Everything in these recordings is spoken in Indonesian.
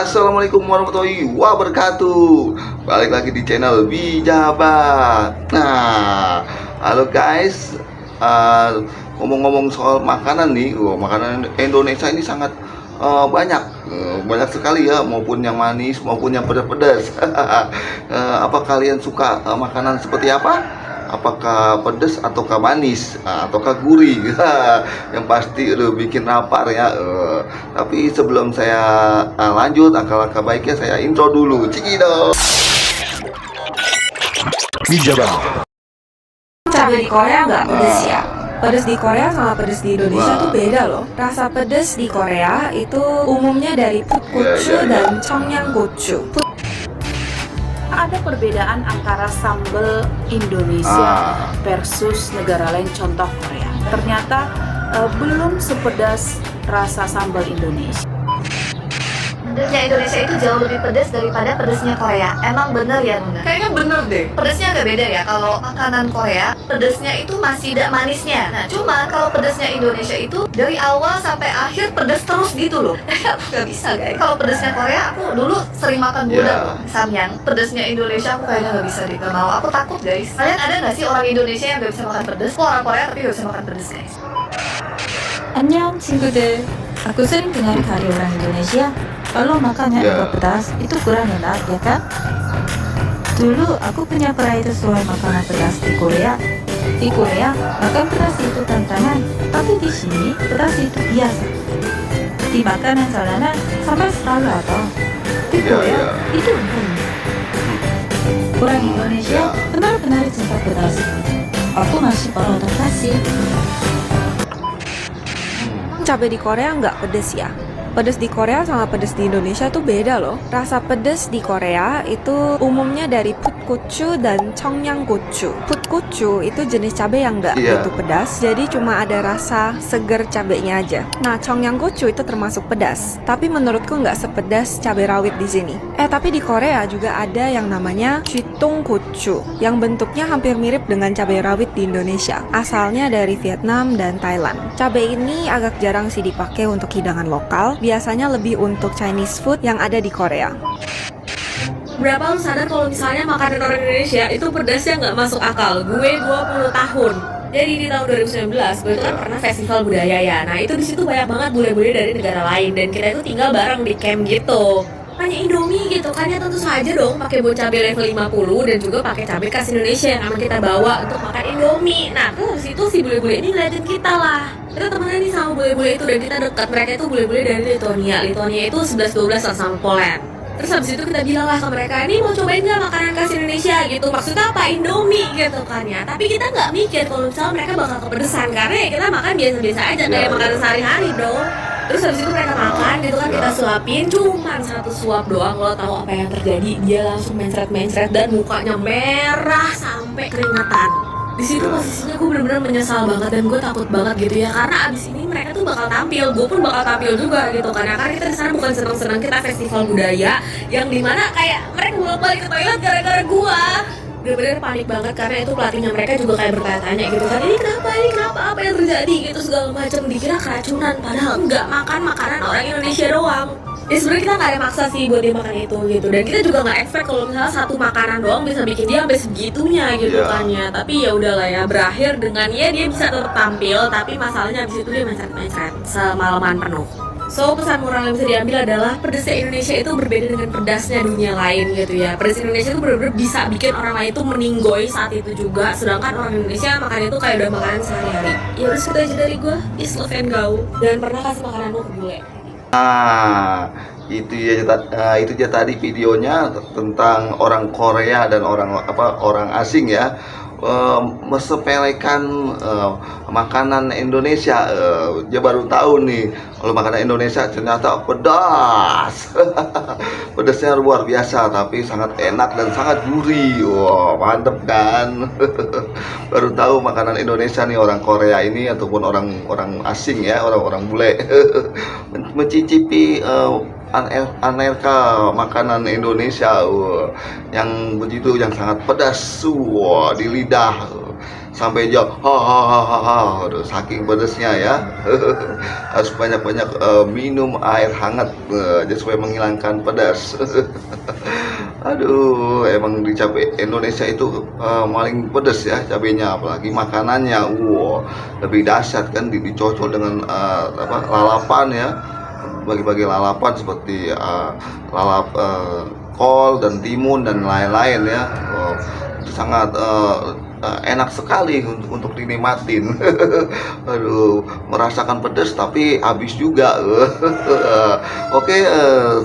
Assalamualaikum warahmatullahi wabarakatuh. Balik lagi di channel Bijabat. Nah, halo guys. Ngomong-ngomong soal makanan nih, makanan Indonesia ini sangat banyak, banyak sekali ya, maupun yang manis maupun yang pedas-pedas. Apa kalian suka makanan seperti apa? Apakah pedas ataukah manis, ataukah gurih? Yang pasti udah bikin lapar ya. Tapi sebelum saya lanjut, alangkah baiknya saya intro dulu. Cikidot. Bijabat. Cabai di Korea nggak pedes ya? Pedes di Korea sama pedes di Indonesia tuh beda loh. Rasa pedes di Korea itu umumnya dari putgochu dan 청양고추. Ada perbedaan antara sambal Indonesia versus negara lain, contoh Korea. Ternyata belum sepedas rasa sambal Indonesia. Pedesnya Indonesia itu jauh lebih pedas daripada pedesnya Korea. Emang bener ya, Nuna? Kayaknya bener deh. Pedesnya agak beda ya. Kalau makanan Korea, pedesnya itu masih ada manisnya. Nah, cuma kalau pedesnya Indonesia itu dari awal sampai akhir pedes terus gitu loh. Aku gak bisa guys. Kalau pedesnya Korea, aku dulu sering makan gudeg samyang. Pedesnya Indonesia aku kayaknya gak bisa deh. Gak mau. Aku takut guys. Kalian ada gak sih orang Indonesia yang gak bisa makan pedes? Aku orang Korea tapi gak bisa makan pedes guys. 안녕 친구들. Aku sering dengar dari orang Indonesia kalau makannya agak pedas itu kurang enak, ya kan? Dulu aku punya pride soal makanan pedas di Korea. Di Korea makan pedas itu tantangan, tapi di sini pedas itu biasa. Di makanan jalanan sampai selalu ada. Di Korea itu enggak. Orang Indonesia benar-benar cinta pedas. Aku masih beradaptasi. Cabai di Korea nggak pedes ya? Pedes di Korea sama pedes di Indonesia tuh beda loh. Rasa pedes di Korea itu umumnya dari putgochu dan 청양고추. Putgochu itu jenis cabai yang nggak begitu pedas, jadi cuma ada rasa seger cabainya aja. Nah, 청양고추 itu termasuk pedas, tapi menurutku nggak sepedas cabai rawit di sini. Tapi di Korea juga ada yang namanya 쥐똥고추, yang bentuknya hampir mirip dengan cabai rawit di Indonesia. Asalnya dari Vietnam dan Thailand. Cabai ini agak jarang sih dipakai untuk hidangan lokal. Biasanya lebih untuk Chinese food yang ada di Korea. Berapa lu sadar kalau misalnya makanan orang Indonesia itu pedasnya nggak masuk akal? Gue 20 tahun. Jadi di tahun 2019 gue tuh kan pernah festival budaya ya. Nah itu di situ banyak banget bule-bule dari negara lain dan kita itu tinggal bareng di camp gitu. Hanya Indomie gitu kan ya, tentu saja dong pakai bawang cabai level 50 dan juga pakai cabai khas Indonesia yang emang kita bawa untuk makan Indomie. Nah terus habis itu si bule-bule ini ngeliatin kita lah. Kita temenan nih sama bule-bule itu dan kita dekat. Mereka itu bule-bule dari Litonia. Litonia itu 11-12 lah sama Poland. Terus habis itu kita bilang lah ke mereka, ini mau cobain nggak makanan khas Indonesia gitu. Maksudnya apa? Indomie gitu kan ya. Tapi kita nggak mikir kalau misalnya mereka bakal kepedesan, karena ya kita makan biasa-biasa aja kayak makanan sehari-hari dong. Terus habis itu mereka makan gitu kan, kita suapin cuman 1 suap doang. Lo tahu apa yang terjadi? Dia langsung mencret-mencret dan mukanya merah sampai keringetan. Di situ posisinya gue bener-bener menyesal banget dan gue takut banget gitu ya, karena abis ini mereka tuh bakal tampil, gue pun bakal tampil juga gitu kan ya, karena kita di sana bukan senang-senang, kita festival budaya yang dimana kayak mereka bolak-balik ke toilet gara-gara gue. Bener-bener panik banget karena itu pelatihnya mereka juga kayak bertanya-tanya gitu kan, ini kenapa, apa yang terjadi gitu segala macam, dikira keracunan padahal enggak, makan makanan orang Indonesia doang. Ya sebenarnya kita nggak ada maksa sih buat dia makan itu gitu, dan kita juga nggak expect kalau misalnya satu makanan doang bisa bikin dia sampai segitunya gitu kan ya. Tapi ya udahlah ya, berakhir dengan ya dia bisa tetap tampil, tapi masalahnya abis itu dia mencret-mencret semalaman penuh. So pesan moral yang bisa diambil adalah pedasnya Indonesia itu berbeda dengan pedasnya dunia lain gitu ya. Pedas Indonesia itu benar-benar bisa bikin orang lain itu meninggoy saat itu juga, sedangkan orang Indonesia makan itu kayak udah makanan sehari-hari. Ya udah segitu aja dari gue, peace, love and go. Dan pernah kasih makanan lo ke bule. Itu ya tadi videonya tentang orang Korea dan orang asing ya, mesepelekan makanan Indonesia. Dia baru tahu nih kalau makanan Indonesia ternyata pedas. Pedasnya luar biasa tapi sangat enak dan sangat gurih. Wow, mantep kan? Baru tahu makanan Indonesia nih orang Korea ini ataupun orang asing ya, orang bule. Mencicipi aneka makanan Indonesia yang begitu, yang sangat pedas di lidah. sampai jauh. Hahaha, aduh, saking pedesnya ya. Harus banyak-banyak minum air hangat aja supaya menghilangkan pedas. Aduh, emang di cabai Indonesia itu paling pedas ya cabenya, apalagi makanannya. Wow, lebih dahsyat kan dicocol dengan lalapan ya. Bagi-bagi lalapan seperti lalap kol dan timun dan lain-lain ya. Itu sangat enak sekali untuk dinikmatin. Aduh, merasakan pedas tapi habis juga. Oke,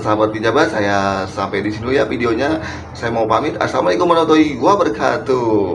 sahabat Bijabat, saya sampai di sini ya videonya. Saya mau pamit. Assalamualaikum warahmatullahi wabarakatuh.